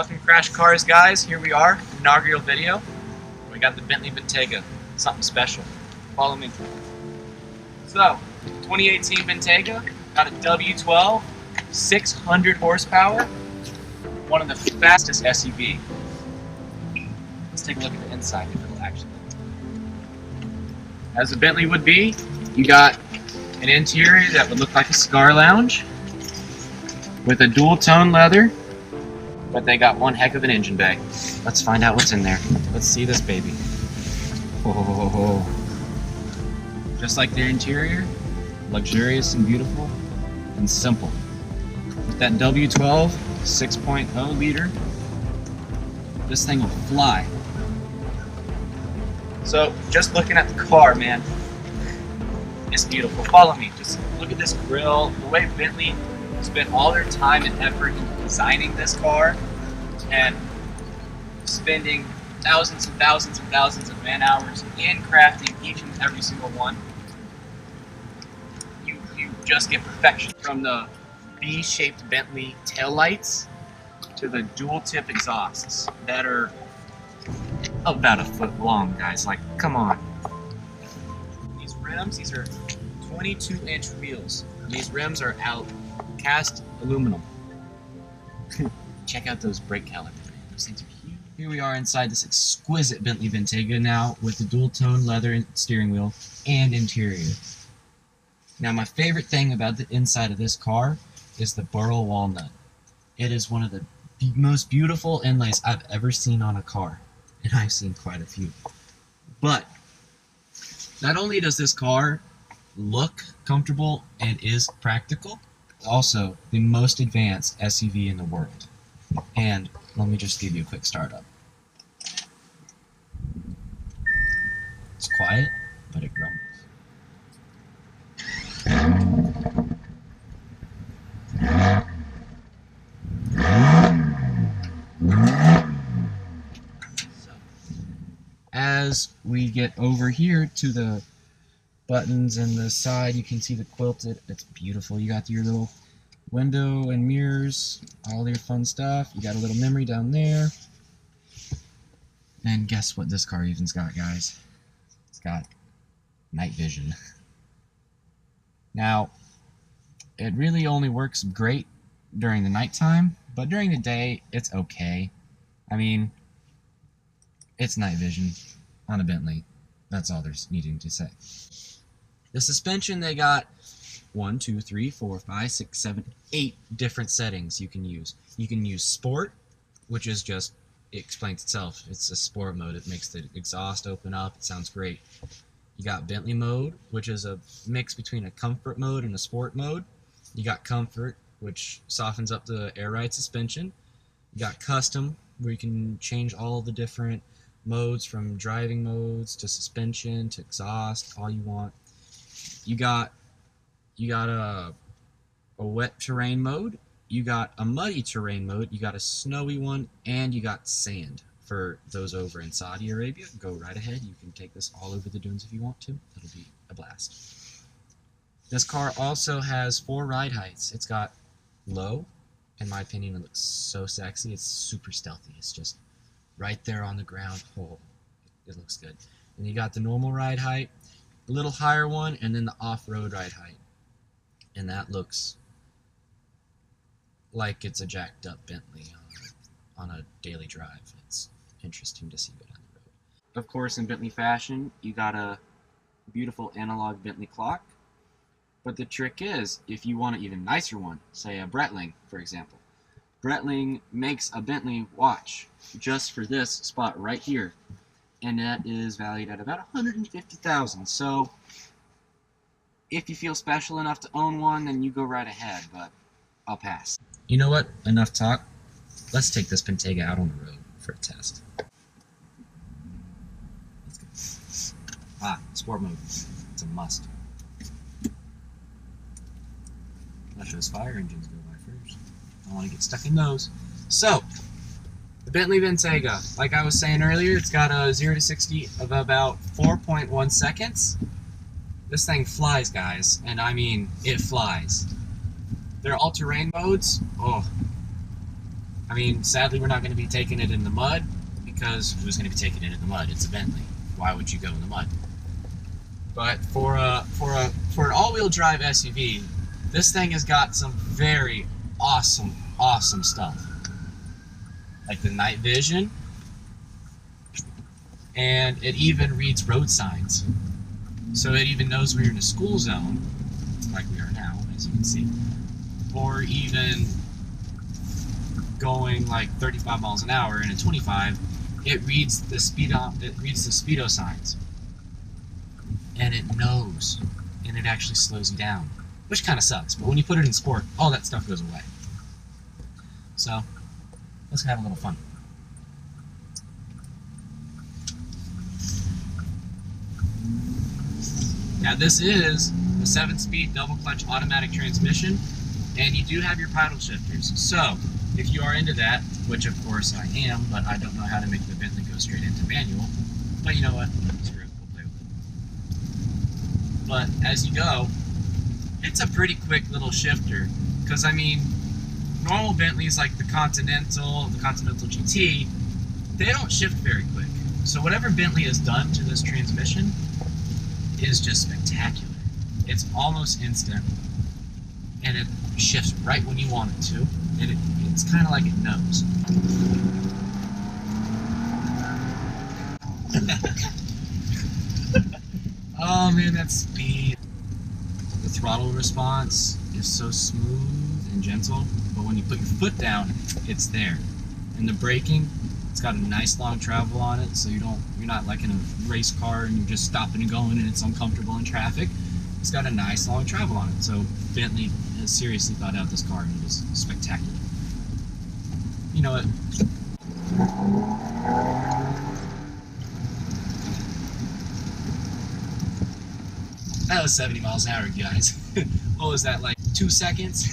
Welcome to Crash Cars, guys. Here we are, inaugural video. We got the Bentley Bentayga, something special. Follow me. So, 2018 Bentayga, got a W12, 600 horsepower, one of the fastest SUV. Let's take a look at the inside if it'll actually. As a Bentley would be, you got an interior that would look like a cigar lounge with a dual tone leather, but they got one heck of an engine bay. Let's find out what's in there. Let's see this baby. Oh, just like their interior, luxurious and beautiful and simple. With that W12 6.0 liter, this thing will fly. So just looking at the car, man, it's beautiful. Follow me. Just look at this grille. The way Bentley spent all their time and effort in designing this car and spending thousands and thousands and thousands of man hours in crafting each and every single one. You just get perfection. From the V-shaped Bentley taillights to the dual tip exhausts that are about a foot long, guys. Like, come on. These rims, these are 22-inch wheels. These rims are out cast aluminum. Check out those brake calipers. Those things are huge. Here we are inside this exquisite Bentley Bentayga now with the dual-tone leather steering wheel and interior. Now, my favorite thing about the inside of this car is the burl walnut. It is one of the most beautiful inlays I've ever seen on a car, and I've seen quite a few. But not only does this car look comfortable and is practical, also the most advanced SUV in the world. And let me just give you a quick startup. It's quiet, but it grumbles. So, as we get over here to the buttons and the side, you can see the quilted. It's beautiful. You got your little window and mirrors, all your fun stuff. You got a little memory down there. And guess what this car even's got, guys? It's got night vision. Now, it really only works great during the nighttime, but during the day, it's okay. I mean, it's night vision on a Bentley. That's all there's needing to say. The suspension, they got 1, 2, 3, 4, 5, 6, 7, 8 different settings you can use. You can use Sport, which is just, it explains itself. It's a sport mode. It makes the exhaust open up. It sounds great. You got Bentley mode, which is a mix between a comfort mode and a sport mode. You got Comfort, which softens up the air ride suspension. You got Custom, where you can change all the different modes from driving modes to suspension to exhaust, all you want. You got a wet terrain mode, you got a muddy terrain mode, you got a snowy one, and you got sand. For those over in Saudi Arabia, go right ahead. You can take this all over the dunes if you want to. It'll be a blast. This car also has 4 ride heights. It's got low. In my opinion, it looks so sexy. It's super stealthy. It's just right there on the ground. Oh, it looks good. And you got the normal ride height, a little higher one, and then the off-road ride height. And that looks like it's a jacked up Bentley on a daily drive. It's interesting to see it on the road. Of course, in Bentley fashion, you got a beautiful analog Bentley clock. But the trick is, if you want an even nicer one, say a Breitling, for example. Breitling makes a Bentley watch just for this spot right here. And that is valued at about $150,000. So if you feel special enough to own one, then you go right ahead, but I'll pass. You know what? Enough talk. Let's take this Bentayga out on the road for a test. Let's go. Sport mode. It's a must. Let those fire engines go by first. I don't want to get stuck in those. So, the Bentley Bentayga, like I was saying earlier, it's got a 0 to 60 of about 4.1 seconds. This thing flies, guys, and I mean, it flies. Their all-terrain modes, oh, I mean, sadly, we're not going to be taking it in the mud, because who's going to be taking it in the mud? It's a Bentley. Why would you go in the mud? But for an all-wheel drive SUV, this thing has got some very awesome stuff, like the night vision, and it even reads road signs. So it even knows when you're in a school zone, like we are now, as you can see, or even going like 35 miles an hour and at 25, it reads the speedo signs, and it knows, and it actually slows you down, which kind of sucks. But when you put it in sport, all that stuff goes away. So let's have a little fun. Now this is a 7-speed double clutch automatic transmission, and you do have your paddle shifters. So if you are into that, which of course I am, but I don't know how to make the Bentley go straight into manual, but you know what, screw it, we'll play with it. But as you go, it's a pretty quick little shifter, because I mean, normal Bentleys like the Continental GT, they don't shift very quick. So whatever Bentley has done to this transmission is just spectacular. It's almost instant, and it shifts right when you want it to, and it's kind of like it knows. Oh man, that speed. The throttle response is so smooth and gentle, but when you put your foot down, it's there. And the braking, it's got a nice long travel on it, so you're not like in a race car and you're just stopping and going and it's uncomfortable in traffic. It's got a nice long travel on it, so Bentley has seriously thought out this car, and it is spectacular. You know what? That was 70 miles an hour, guys. What was that, like 2 seconds?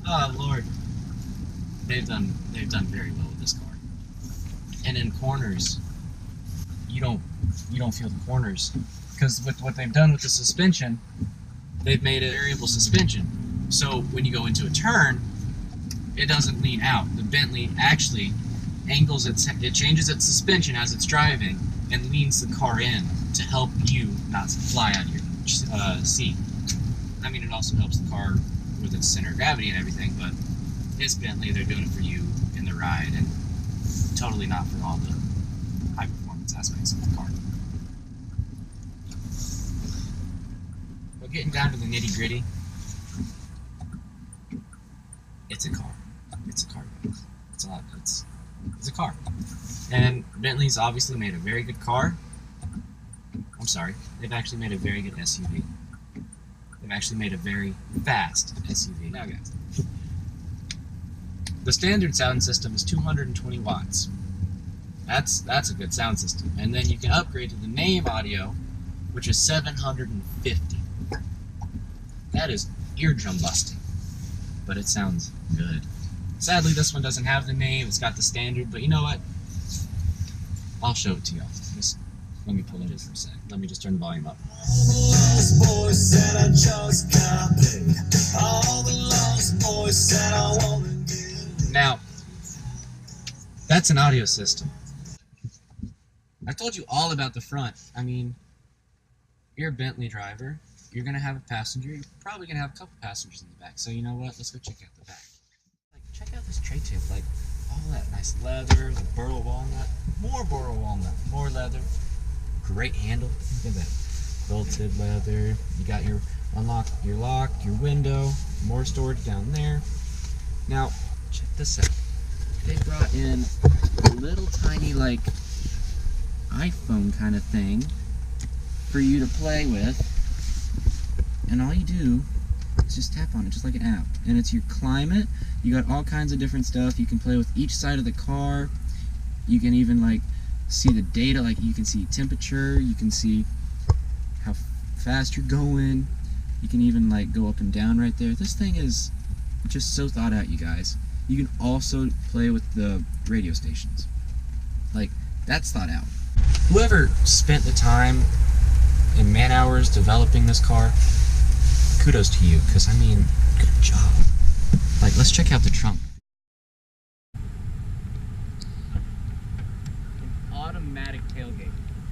Oh Lord, they've done very well with this car. And in corners, you don't feel the corners, because with what they've done with the suspension, they've made a variable suspension. So when you go into a turn, it doesn't lean out. The Bentley actually angles it changes its suspension as it's driving and leans the car in to help you not fly out of your seat. I mean, it also helps the car with its center of gravity and everything, but this Bentley, they're doing it for you in the ride, and totally not for all the high performance aspects of the car. But getting down to the nitty gritty, it's a car. It's a car. It's a car. And Bentley's obviously made a very good car. I'm sorry, they've actually made a very good SUV. They've actually made a very fast SUV. Now guys, the standard sound system is 220 watts. That's a good sound system. And then you can upgrade to the name audio, which is 750. That is eardrum busting, but it sounds good. Sadly, this one doesn't have the name. It's got the standard, but you know what? I'll show it to y'all. Just let me pull it in for a sec. Let me just turn the volume up. Now, that's an audio system. I told you all about the front. I mean, you're a Bentley driver. You're going to have a passenger. You're probably going to have a couple passengers in the back. So you know what? Let's go check out the back. Like, check out this tray table. Like, all that nice leather, the burl walnut, more burl walnut, more leather. Great handle. Look at that. Quilted leather. You got your lock, your window, more storage down there. Now, check this out. They brought in a little tiny, like, iPhone kind of thing for you to play with. And all you do is just tap on it, just like an app. And it's your climate. You got all kinds of different stuff. You can play with each side of the car. You can even, like, see the data, like you can see temperature, you can see how fast you're going, you can even like go up and down right there. This thing is just so thought out, you guys. You can also play with the radio stations. Like, that's thought out. Whoever spent the time and man hours developing this car, kudos to you, because I mean, good job. Like, let's check out the trunk.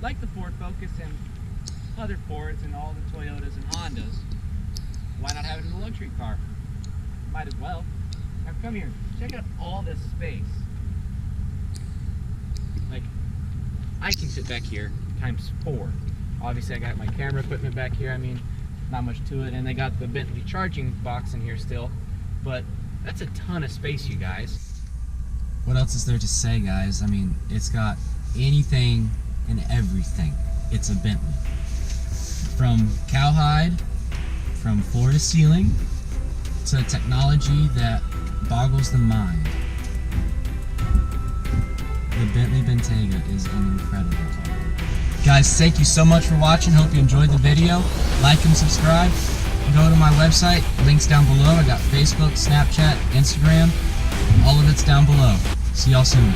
like the Ford Focus and other Fords and all the Toyotas and Hondas, why not have it in a luxury car? Might as well. Now come here, check out all this space. Like, I can sit back here times 4. Obviously I got my camera equipment back here, I mean, not much to it, and they got the Bentley charging box in here still, but that's a ton of space, you guys. What else is there to say, guys? I mean, it's got anything and everything. It's a Bentley. From cowhide, from floor to ceiling, to technology that boggles the mind. The Bentley Bentayga is an incredible car. Guys, thank you so much for watching. Hope you enjoyed the video. Like and subscribe. Go to my website. Links down below. I got Facebook, Snapchat, Instagram. All of it's down below. See y'all soon.